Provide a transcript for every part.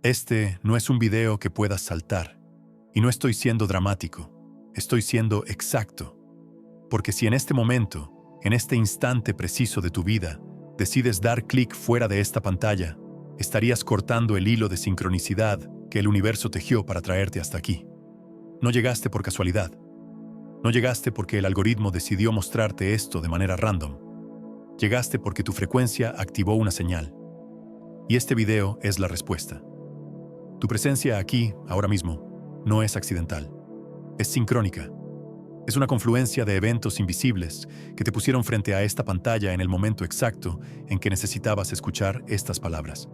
Este no es un video que puedas saltar. Y no estoy siendo dramático, estoy siendo exacto. Porque si en este momento, en este instante preciso de tu vida, decides dar clic fuera de esta pantalla, estarías cortando el hilo de sincronicidad que el universo tejió para traerte hasta aquí. No llegaste por casualidad. No llegaste porque el algoritmo decidió mostrarte esto de manera random. Llegaste porque tu frecuencia activó una señal. Y este video es la respuesta. Tu presencia aquí, ahora mismo, no es accidental. Es sincrónica. Es una confluencia de eventos invisibles que te pusieron frente a esta pantalla en el momento exacto en que necesitabas escuchar estas palabras.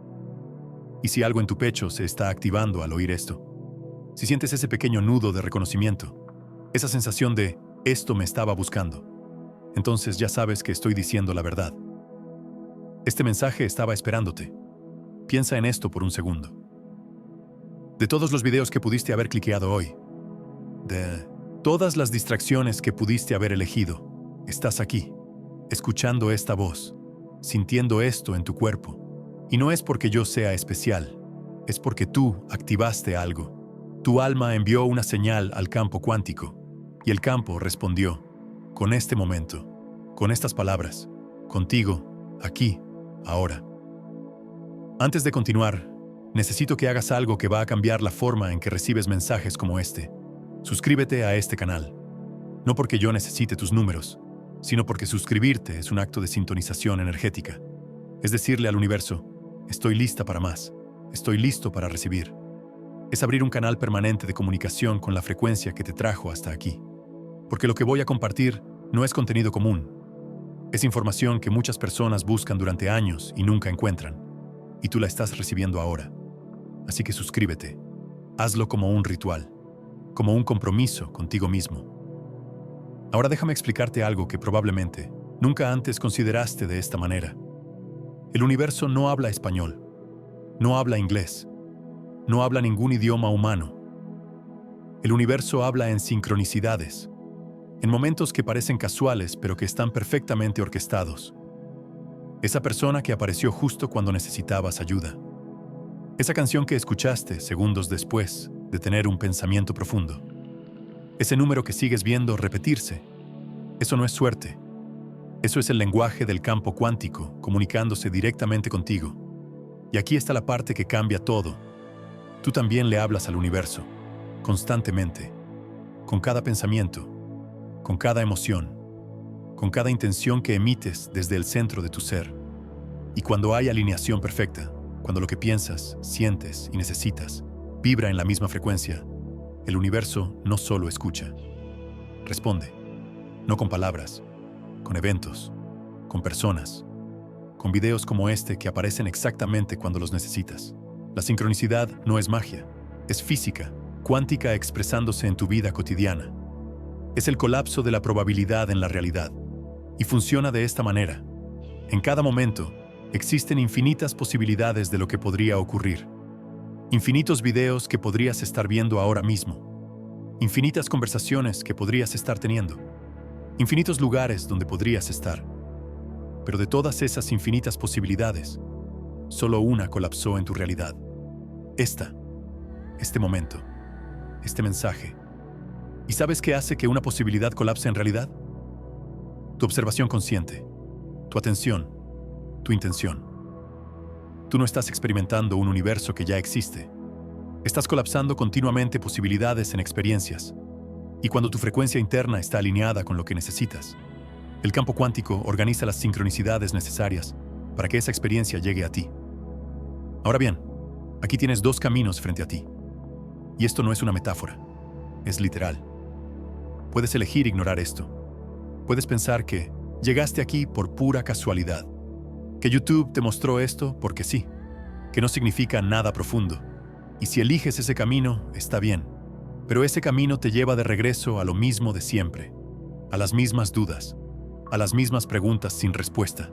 Y si algo en tu pecho se está activando al oír esto, si sientes ese pequeño nudo de reconocimiento, esa sensación de «esto me estaba buscando», entonces ya sabes que estoy diciendo la verdad. Este mensaje estaba esperándote. Piensa en esto por un segundo. De todos los videos que pudiste haber cliqueado hoy, de todas las distracciones que pudiste haber elegido, estás aquí, escuchando esta voz, sintiendo esto en tu cuerpo. Y no es porque yo sea especial, es porque tú activaste algo. Tu alma envió una señal al campo cuántico, y el campo respondió, con este momento, con estas palabras, contigo, aquí, ahora. Antes de continuar, necesito que hagas algo que va a cambiar la forma en que recibes mensajes como este. Suscríbete a este canal. No porque yo necesite tus números, sino porque suscribirte es un acto de sintonización energética. Es decirle al universo, estoy lista para más, estoy listo para recibir. Es abrir un canal permanente de comunicación con la frecuencia que te trajo hasta aquí. Porque lo que voy a compartir no es contenido común. Es información que muchas personas buscan durante años y nunca encuentran. Y tú la estás recibiendo ahora. Así que suscríbete. Hazlo como un ritual, como un compromiso contigo mismo. Ahora déjame explicarte algo que probablemente nunca antes consideraste de esta manera. El universo no habla español, no habla inglés, no habla ningún idioma humano. El universo habla en sincronicidades, en momentos que parecen casuales pero que están perfectamente orquestados. Esa persona que apareció justo cuando necesitabas ayuda. Esa canción que escuchaste segundos después de tener un pensamiento profundo. Ese número que sigues viendo repetirse. Eso no es suerte. Eso es el lenguaje del campo cuántico comunicándose directamente contigo. Y aquí está la parte que cambia todo. Tú también le hablas al universo, constantemente, con cada pensamiento, con cada emoción, con cada intención que emites desde el centro de tu ser. Y cuando hay alineación perfecta, cuando lo que piensas, sientes y necesitas vibra en la misma frecuencia, el universo no solo escucha, responde, no con palabras, con eventos, con personas, con videos como este que aparecen exactamente cuando los necesitas. La sincronicidad no es magia, es física, cuántica expresándose en tu vida cotidiana. Es el colapso de la probabilidad en la realidad. Y funciona de esta manera. En cada momento, existen infinitas posibilidades de lo que podría ocurrir. Infinitos videos que podrías estar viendo ahora mismo. Infinitas conversaciones que podrías estar teniendo. Infinitos lugares donde podrías estar. Pero de todas esas infinitas posibilidades, solo una colapsó en tu realidad. Este momento, este mensaje. ¿Y sabes qué hace que una posibilidad colapse en realidad? Tu observación consciente, tu atención, tu intención. Tú no estás experimentando un universo que ya existe. Estás colapsando continuamente posibilidades en experiencias. Y cuando tu frecuencia interna está alineada con lo que necesitas, el campo cuántico organiza las sincronicidades necesarias para que esa experiencia llegue a ti. Ahora bien, aquí tienes dos caminos frente a ti. Y esto no es una metáfora, es literal. Puedes elegir ignorar esto. Puedes pensar que llegaste aquí por pura casualidad, que YouTube te mostró esto porque sí, que no significa nada profundo. Y si eliges ese camino, está bien, pero ese camino te lleva de regreso a lo mismo de siempre, a las mismas dudas, a las mismas preguntas sin respuesta,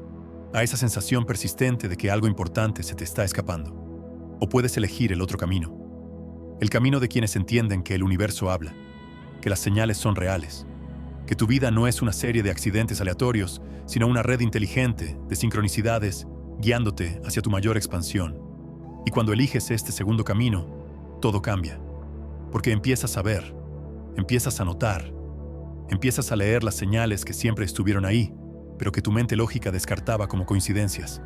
a esa sensación persistente de que algo importante se te está escapando. O puedes elegir el otro camino, el camino de quienes entienden que el universo habla, que las señales son reales, que tu vida no es una serie de accidentes aleatorios, sino una red inteligente de sincronicidades guiándote hacia tu mayor expansión. Y cuando eliges este segundo camino, todo cambia. Porque empiezas a ver, empiezas a notar, empiezas a leer las señales que siempre estuvieron ahí, pero que tu mente lógica descartaba como coincidencias.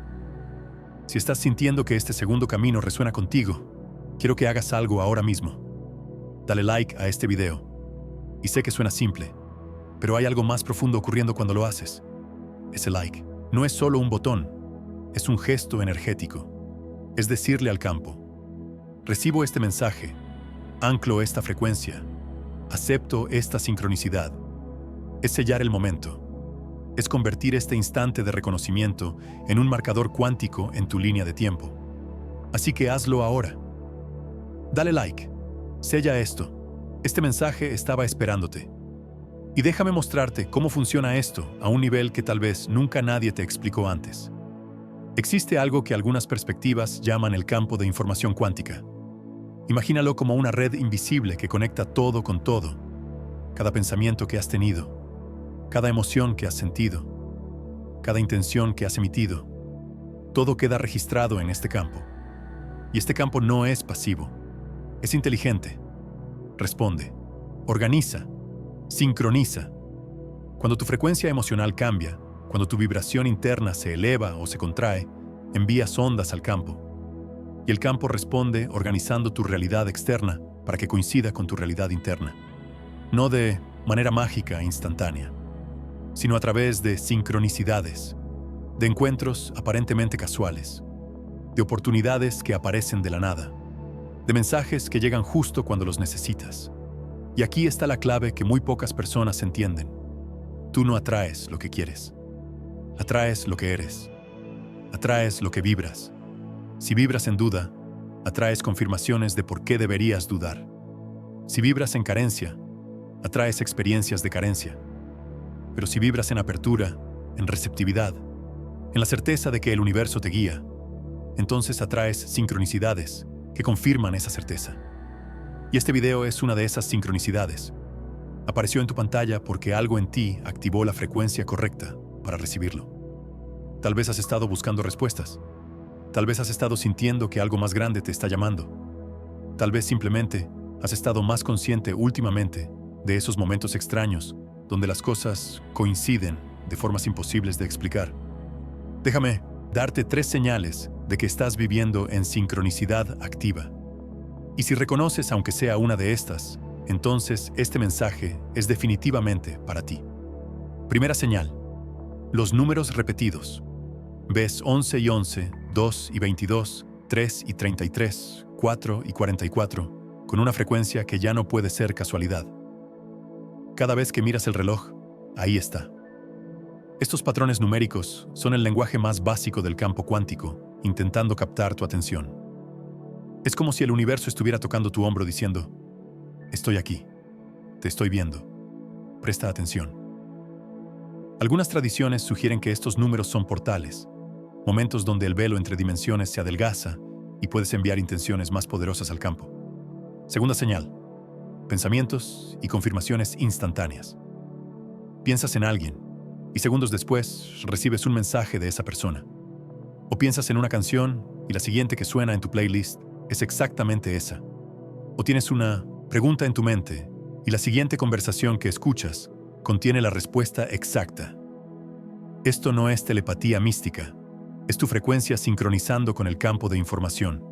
Si estás sintiendo que este segundo camino resuena contigo, quiero que hagas algo ahora mismo. Dale like a este video. Y sé que suena simple, pero hay algo más profundo ocurriendo cuando lo haces. Ese like no es solo un botón, es un gesto energético. Es decirle al campo: recibo este mensaje, anclo esta frecuencia, acepto esta sincronicidad. Es sellar el momento. Es convertir este instante de reconocimiento en un marcador cuántico en tu línea de tiempo. Así que hazlo ahora. Dale like. Sella esto. Este mensaje estaba esperándote. Y déjame mostrarte cómo funciona esto a un nivel que tal vez nunca nadie te explicó antes. Existe algo que algunas perspectivas llaman el campo de información cuántica. Imagínalo como una red invisible que conecta todo con todo. Cada pensamiento que has tenido, cada emoción que has sentido, cada intención que has emitido, todo queda registrado en este campo. Y este campo no es pasivo, es inteligente. Responde, organiza, sincroniza. Cuando tu frecuencia emocional cambia, cuando tu vibración interna se eleva o se contrae, envías ondas al campo. Y el campo responde organizando tu realidad externa para que coincida con tu realidad interna. No de manera mágica e instantánea, sino a través de sincronicidades, de encuentros aparentemente casuales, de oportunidades que aparecen de la nada, de mensajes que llegan justo cuando los necesitas. Y aquí está la clave que muy pocas personas entienden. Tú no atraes lo que quieres. Atraes lo que eres. Atraes lo que vibras. Si vibras en duda, atraes confirmaciones de por qué deberías dudar. Si vibras en carencia, atraes experiencias de carencia. Pero si vibras en apertura, en receptividad, en la certeza de que el universo te guía, entonces atraes sincronicidades que confirman esa certeza. Y este video es una de esas sincronicidades. Apareció en tu pantalla porque algo en ti activó la frecuencia correcta para recibirlo. Tal vez has estado buscando respuestas. Tal vez has estado sintiendo que algo más grande te está llamando. Tal vez simplemente has estado más consciente últimamente de esos momentos extraños donde las cosas coinciden de formas imposibles de explicar. Déjame darte 3 señales de que estás viviendo en sincronicidad activa. Y si reconoces aunque sea una de estas, entonces este mensaje es definitivamente para ti. Primera señal: los números repetidos. Ves 11 y 11, 2 y 22, 3 y 33, 4 y 44, con una frecuencia que ya no puede ser casualidad. Cada vez que miras el reloj, ahí está. Estos patrones numéricos son el lenguaje más básico del campo cuántico, intentando captar tu atención. Es como si el universo estuviera tocando tu hombro diciendo: estoy aquí, te estoy viendo, presta atención. Algunas tradiciones sugieren que estos números son portales, momentos donde el velo entre dimensiones se adelgaza y puedes enviar intenciones más poderosas al campo. Segunda señal: pensamientos y confirmaciones instantáneas. Piensas en alguien y segundos después recibes un mensaje de esa persona. O piensas en una canción y la siguiente que suena en tu playlist es exactamente esa. O tienes una pregunta en tu mente y la siguiente conversación que escuchas contiene la respuesta exacta. Esto no es telepatía mística, es tu frecuencia sincronizando con el campo de información.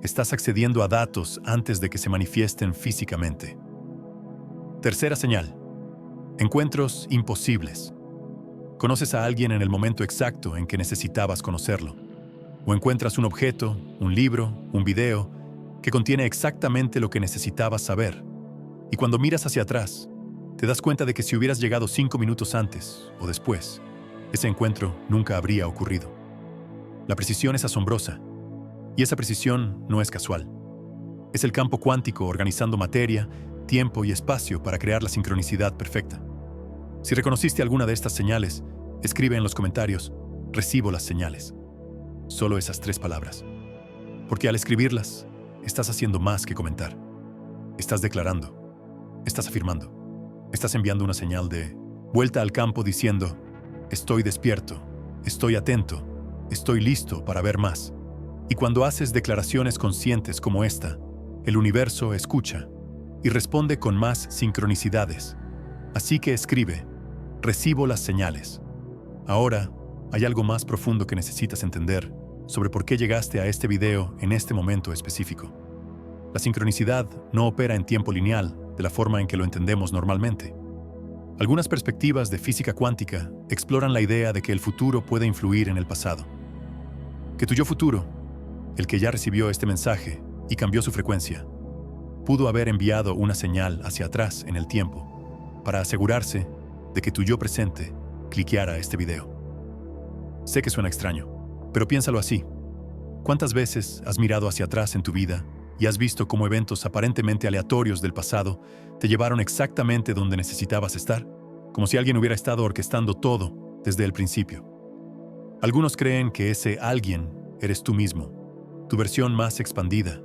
Estás accediendo a datos antes de que se manifiesten físicamente. Tercera señal: encuentros imposibles. Conoces a alguien en el momento exacto en que necesitabas conocerlo. O encuentras un objeto, un libro, un video, que contiene exactamente lo que necesitabas saber. Y cuando miras hacia atrás, te das cuenta de que si hubieras llegado 5 minutos antes o después, ese encuentro nunca habría ocurrido. La precisión es asombrosa. Y esa precisión no es casual. Es el campo cuántico organizando materia, tiempo y espacio para crear la sincronicidad perfecta. Si reconociste alguna de estas señales, escribe en los comentarios: recibo las señales. Solo esas 3 palabras. Porque al escribirlas, estás haciendo más que comentar. Estás declarando, estás afirmando, estás enviando una señal de vuelta al campo diciendo: estoy despierto, estoy atento, estoy listo para ver más. Y cuando haces declaraciones conscientes como esta, el universo escucha y responde con más sincronicidades. Así que escribe: recibo las señales. Ahora, hay algo más profundo que necesitas entender sobre por qué llegaste a este video en este momento específico. La sincronicidad no opera en tiempo lineal de la forma en que lo entendemos normalmente. Algunas perspectivas de física cuántica exploran la idea de que el futuro puede influir en el pasado. Que tu yo futuro, el que ya recibió este mensaje y cambió su frecuencia, pudo haber enviado una señal hacia atrás en el tiempo para asegurarse de que tu yo presente cliqueara este video. Sé que suena extraño, pero piénsalo así. ¿Cuántas veces has mirado hacia atrás en tu vida y has visto cómo eventos aparentemente aleatorios del pasado te llevaron exactamente donde necesitabas estar? Como si alguien hubiera estado orquestando todo desde el principio. Algunos creen que ese alguien eres tú mismo, tu versión más expandida,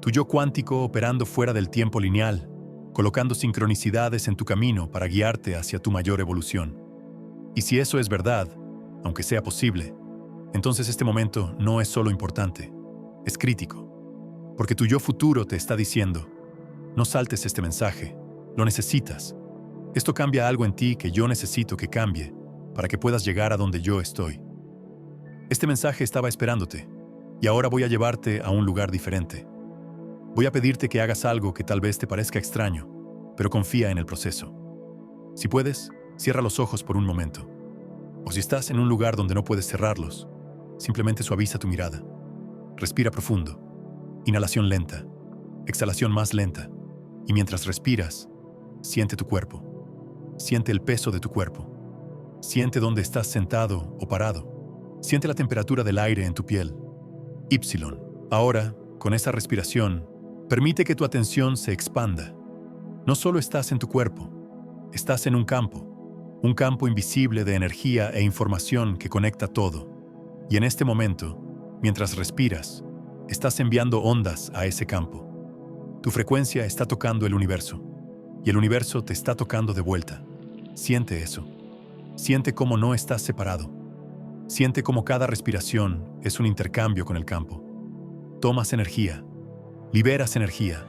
tu yo cuántico operando fuera del tiempo lineal, colocando sincronicidades en tu camino para guiarte hacia tu mayor evolución. Y si eso es verdad, aunque sea posible, entonces este momento no es solo importante, es crítico. Porque tu yo futuro te está diciendo: no saltes este mensaje, lo necesitas. Esto cambia algo en ti que yo necesito que cambie para que puedas llegar a donde yo estoy. Este mensaje estaba esperándote, y ahora voy a llevarte a un lugar diferente. Voy a pedirte que hagas algo que tal vez te parezca extraño, pero confía en el proceso. Si puedes, cierra los ojos por un momento. O si estás en un lugar donde no puedes cerrarlos, simplemente suaviza tu mirada. Respira profundo. Inhalación lenta, exhalación más lenta. Y mientras respiras, siente tu cuerpo. Siente el peso de tu cuerpo. Siente dónde estás sentado o parado. Siente la temperatura del aire en tu piel. Y. Ahora, con esa respiración, permite que tu atención se expanda. No solo estás en tu cuerpo, estás en un campo invisible de energía e información que conecta todo. Y en este momento, mientras respiras, estás enviando ondas a ese campo. Tu frecuencia está tocando el universo, y el universo te está tocando de vuelta. Siente eso. Siente cómo no estás separado. Siente cómo cada respiración es un intercambio con el campo. Tomas energía, liberas energía,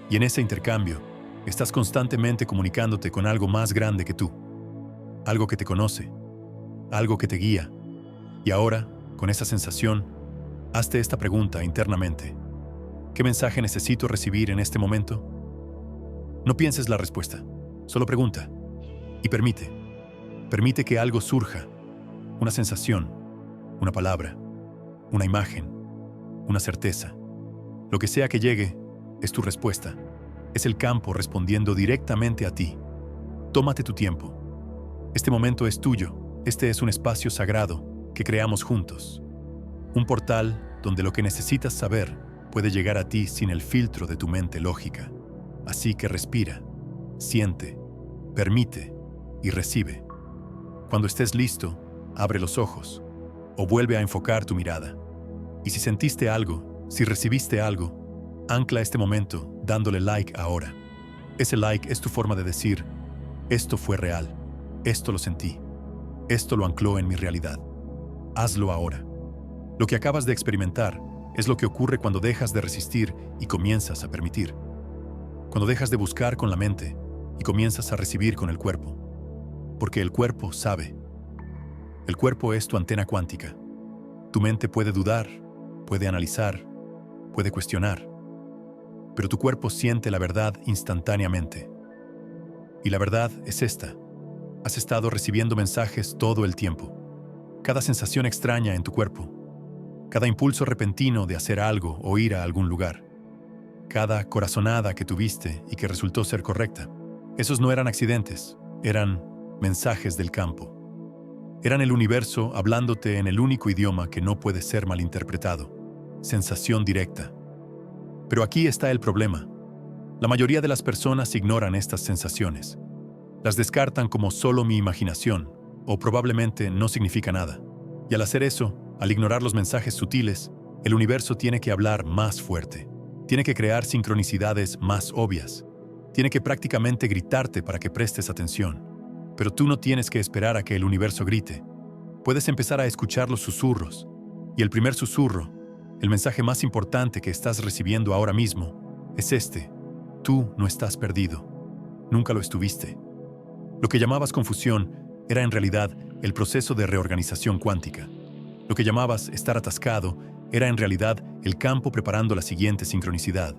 y en ese intercambio estás constantemente comunicándote con algo más grande que tú. Algo que te conoce, algo que te guía. Y ahora, con esa sensación, hazte esta pregunta internamente. ¿Qué mensaje necesito recibir en este momento? No pienses la respuesta, solo pregunta. Y permite que algo surja, una sensación, una palabra, una imagen, una certeza. Lo que sea que llegue, es tu respuesta. Es el campo respondiendo directamente a ti. Tómate tu tiempo. Este momento es tuyo. Este es un espacio sagrado que creamos juntos. Un portal donde lo que necesitas saber puede llegar a ti sin el filtro de tu mente lógica. Así que respira, siente, permite y recibe. Cuando estés listo, abre los ojos o vuelve a enfocar tu mirada. Y si sentiste algo, si recibiste algo, ancla este momento dándole like ahora. Ese like es tu forma de decir: esto fue real, esto lo sentí, esto lo ancló en mi realidad. Hazlo ahora. Lo que acabas de experimentar es lo que ocurre cuando dejas de resistir y comienzas a permitir. Cuando dejas de buscar con la mente y comienzas a recibir con el cuerpo. Porque el cuerpo sabe. El cuerpo es tu antena cuántica. Tu mente puede dudar, puede analizar, puede cuestionar. Pero tu cuerpo siente la verdad instantáneamente. Y la verdad es esta. Has estado recibiendo mensajes todo el tiempo. Cada sensación extraña en tu cuerpo. Cada impulso repentino de hacer algo o ir a algún lugar. Cada corazonada que tuviste y que resultó ser correcta. Esos no eran accidentes, eran mensajes del campo. Eran el universo hablándote en el único idioma que no puede ser malinterpretado. Sensación directa. Pero aquí está el problema. La mayoría de las personas ignoran estas sensaciones. Las descartan como solo mi imaginación, o probablemente no significa nada. Y al hacer eso, al ignorar los mensajes sutiles, el universo tiene que hablar más fuerte. Tiene que crear sincronicidades más obvias. Tiene que prácticamente gritarte para que prestes atención. Pero tú no tienes que esperar a que el universo grite. Puedes empezar a escuchar los susurros. Y el primer susurro El mensaje más importante que estás recibiendo ahora mismo es este: tú no estás perdido. Nunca lo estuviste. Lo que llamabas confusión era en realidad el proceso de reorganización cuántica. Lo que llamabas estar atascado era en realidad el campo preparando la siguiente sincronicidad.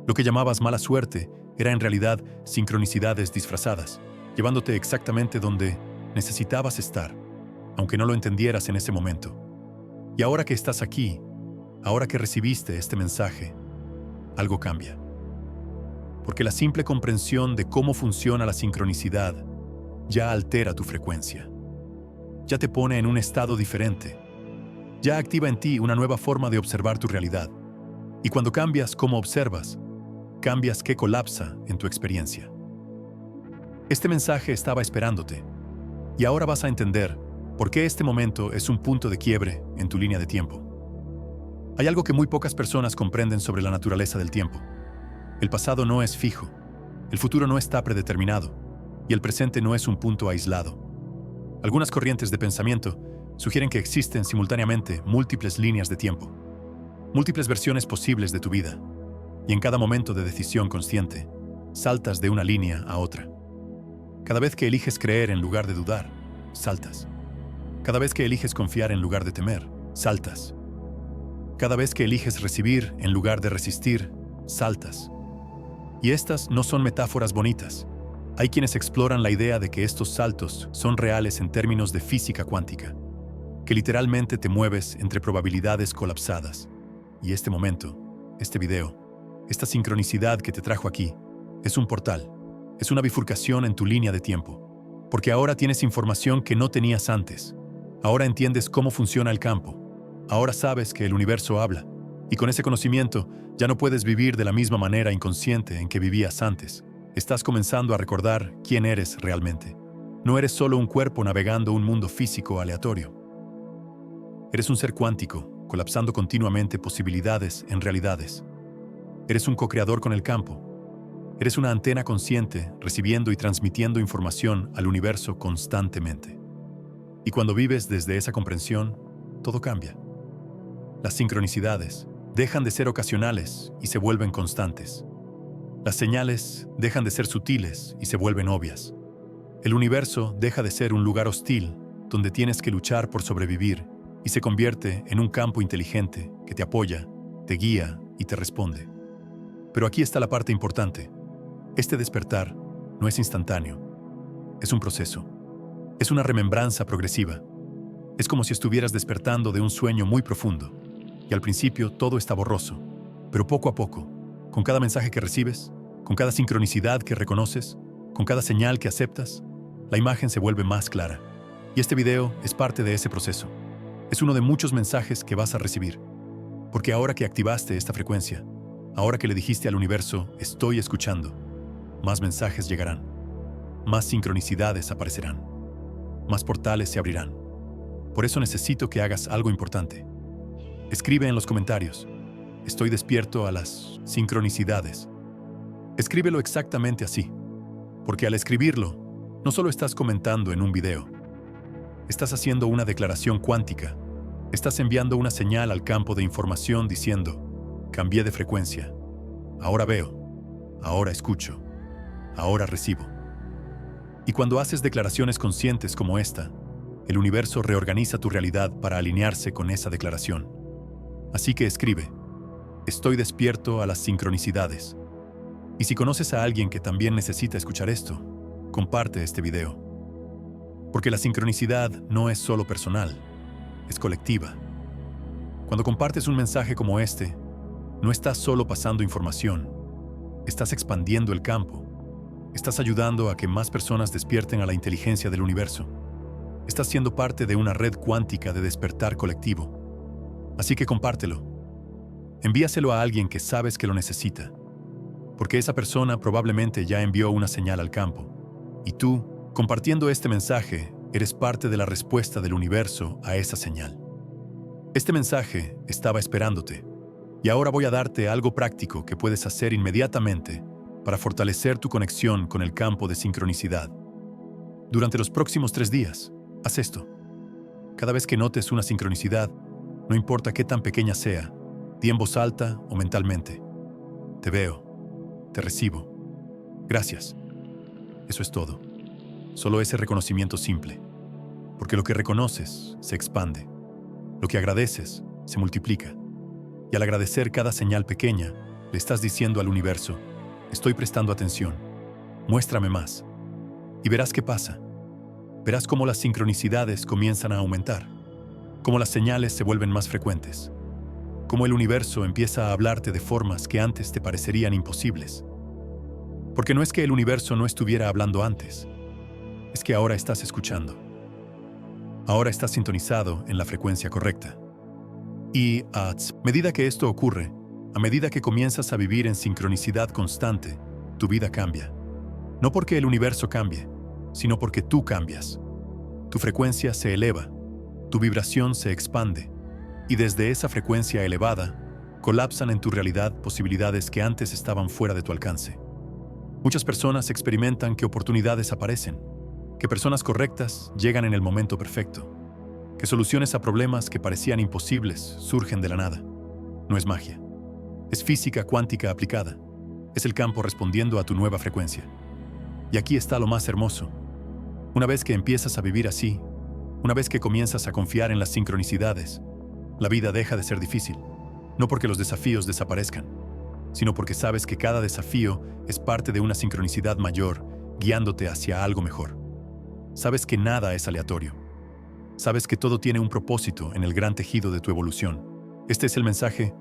Lo que llamabas mala suerte era en realidad sincronicidades disfrazadas, llevándote exactamente donde necesitabas estar, aunque no lo entendieras en ese momento. Y ahora que estás aquí, ahora que recibiste este mensaje, algo cambia. Porque la simple comprensión de cómo funciona la sincronicidad ya altera tu frecuencia. Ya te pone en un estado diferente. Ya activa en ti una nueva forma de observar tu realidad. Y cuando cambias cómo observas, cambias qué colapsa en tu experiencia. Este mensaje estaba esperándote. Y ahora vas a entender por qué este momento es un punto de quiebre en tu línea de tiempo. Hay algo que muy pocas personas comprenden sobre la naturaleza del tiempo. El pasado no es fijo, el futuro no está predeterminado, y el presente no es un punto aislado. Algunas corrientes de pensamiento sugieren que existen simultáneamente múltiples líneas de tiempo, múltiples versiones posibles de tu vida, y en cada momento de decisión consciente, saltas de una línea a otra. Cada vez que eliges creer en lugar de dudar, saltas. Cada vez que eliges confiar en lugar de temer, saltas. Cada vez que eliges recibir en lugar de resistir, saltas. Y estas no son metáforas bonitas. Hay quienes exploran la idea de que estos saltos son reales en términos de física cuántica, que literalmente te mueves entre probabilidades colapsadas. Y este momento, este video, esta sincronicidad que te trajo aquí, es un portal, es una bifurcación en tu línea de tiempo, porque ahora tienes información que no tenías antes. Ahora entiendes cómo funciona el campo. Ahora sabes que el universo habla, y con ese conocimiento ya no puedes vivir de la misma manera inconsciente en que vivías antes. Estás comenzando a recordar quién eres realmente. No eres solo un cuerpo navegando un mundo físico aleatorio. Eres un ser cuántico, colapsando continuamente posibilidades en realidades. Eres un co-creador con el campo. Eres una antena consciente, recibiendo y transmitiendo información al universo constantemente. Y cuando vives desde esa comprensión, todo cambia. Las sincronicidades dejan de ser ocasionales y se vuelven constantes. Las señales dejan de ser sutiles y se vuelven obvias. El universo deja de ser un lugar hostil donde tienes que luchar por sobrevivir y se convierte en un campo inteligente que te apoya, te guía y te responde. Pero aquí está la parte importante. Este despertar no es instantáneo. Es un proceso. Es una remembranza progresiva. Es como si estuvieras despertando de un sueño muy profundo. Y al principio todo está borroso, pero poco a poco, con cada mensaje que recibes, con cada sincronicidad que reconoces, con cada señal que aceptas, la imagen se vuelve más clara. Y este video es parte de ese proceso. Es uno de muchos mensajes que vas a recibir. Porque ahora que activaste esta frecuencia, ahora que le dijiste al universo, estoy escuchando, más mensajes llegarán, más sincronicidades aparecerán, más portales se abrirán. Por eso necesito que hagas algo importante. Escribe en los comentarios, estoy despierto a las sincronicidades. Escríbelo exactamente así, porque al escribirlo, no solo estás comentando en un video, estás haciendo una declaración cuántica, estás enviando una señal al campo de información diciendo, cambié de frecuencia, ahora veo, ahora escucho, ahora recibo. Y cuando haces declaraciones conscientes como esta, el universo reorganiza tu realidad para alinearse con esa declaración. Así que escribe, estoy despierto a las sincronicidades. Y si conoces a alguien que también necesita escuchar esto, comparte este video. Porque la sincronicidad no es solo personal, es colectiva. Cuando compartes un mensaje como este, no estás solo pasando información, estás expandiendo el campo, estás ayudando a que más personas despierten a la inteligencia del universo. Estás siendo parte de una red cuántica de despertar colectivo. Así que compártelo. Envíaselo a alguien que sabes que lo necesita, porque esa persona probablemente ya envió una señal al campo. Y tú, compartiendo este mensaje, eres parte de la respuesta del universo a esa señal. Este mensaje estaba esperándote, y ahora voy a darte algo práctico que puedes hacer inmediatamente para fortalecer tu conexión con el campo de sincronicidad. Durante los próximos 3 días, haz esto. Cada vez que notes una sincronicidad, no importa qué tan pequeña sea, Di en voz alta o mentalmente: te veo, te recibo. Gracias. Eso es todo. Solo ese reconocimiento simple. Porque lo que reconoces se expande. Lo que agradeces se multiplica. Y al agradecer cada señal pequeña, le estás diciendo al universo: estoy prestando atención. Muéstrame más. Y verás qué pasa. Verás cómo las sincronicidades comienzan a aumentar. Cómo las señales se vuelven más frecuentes. Cómo el universo empieza a hablarte de formas que antes te parecerían imposibles. Porque no es que el universo no estuviera hablando antes. Es que ahora estás escuchando. Ahora estás sintonizado en la frecuencia correcta. Y a medida que esto ocurre, a medida que comienzas a vivir en sincronicidad constante, tu vida cambia. No porque el universo cambie, sino porque tú cambias. Tu frecuencia se eleva, tu vibración se expande, y desde esa frecuencia elevada, colapsan en tu realidad posibilidades que antes estaban fuera de tu alcance. Muchas personas experimentan que oportunidades aparecen, que personas correctas llegan en el momento perfecto, que soluciones a problemas que parecían imposibles surgen de la nada. No es magia. Es física cuántica aplicada. Es el campo respondiendo a tu nueva frecuencia. Y aquí está lo más hermoso. Una vez que empiezas a vivir así, una vez que comienzas a confiar en las sincronicidades, la vida deja de ser difícil. No porque los desafíos desaparezcan, sino porque sabes que cada desafío es parte de una sincronicidad mayor, guiándote hacia algo mejor. Sabes que nada es aleatorio. Sabes que todo tiene un propósito en el gran tejido de tu evolución. Este es el mensaje,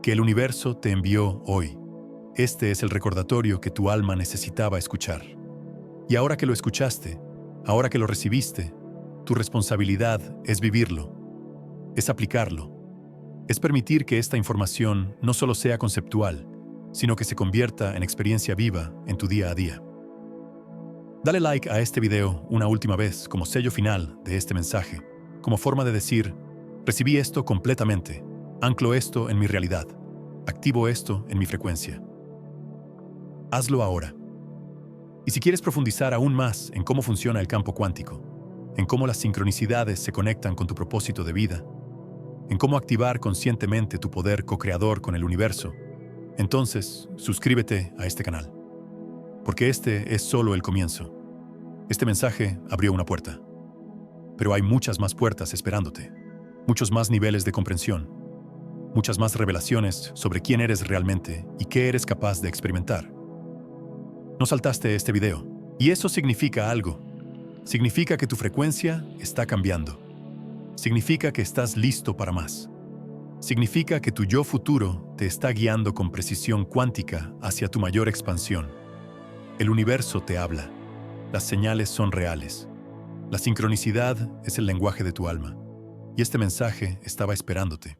que el universo te envió hoy. Este es el recordatorio que tu alma necesitaba escuchar. Y ahora que lo escuchaste, ahora que lo recibiste, tu responsabilidad es vivirlo, es aplicarlo, es permitir que esta información no solo sea conceptual, sino que se convierta en experiencia viva en tu día a día. Dale like a este video una última vez como sello final de este mensaje, como forma de decir: recibí esto completamente, anclo esto en mi realidad, activo esto en mi frecuencia. Hazlo ahora. Y si quieres profundizar aún más en cómo funciona el campo cuántico, en cómo las sincronicidades se conectan con tu propósito de vida, en cómo activar conscientemente tu poder co-creador con el universo, entonces suscríbete a este canal. Porque este es solo el comienzo. Este mensaje abrió una puerta. Pero hay muchas más puertas esperándote. Muchos más niveles de comprensión. Muchas más revelaciones sobre quién eres realmente y qué eres capaz de experimentar. No saltaste este video. Y eso significa algo. Significa que tu frecuencia está cambiando. Significa que estás listo para más. Significa que tu yo futuro te está guiando con precisión cuántica hacia tu mayor expansión. El universo te habla. Las señales son reales. La sincronicidad es el lenguaje de tu alma. Y este mensaje estaba esperándote.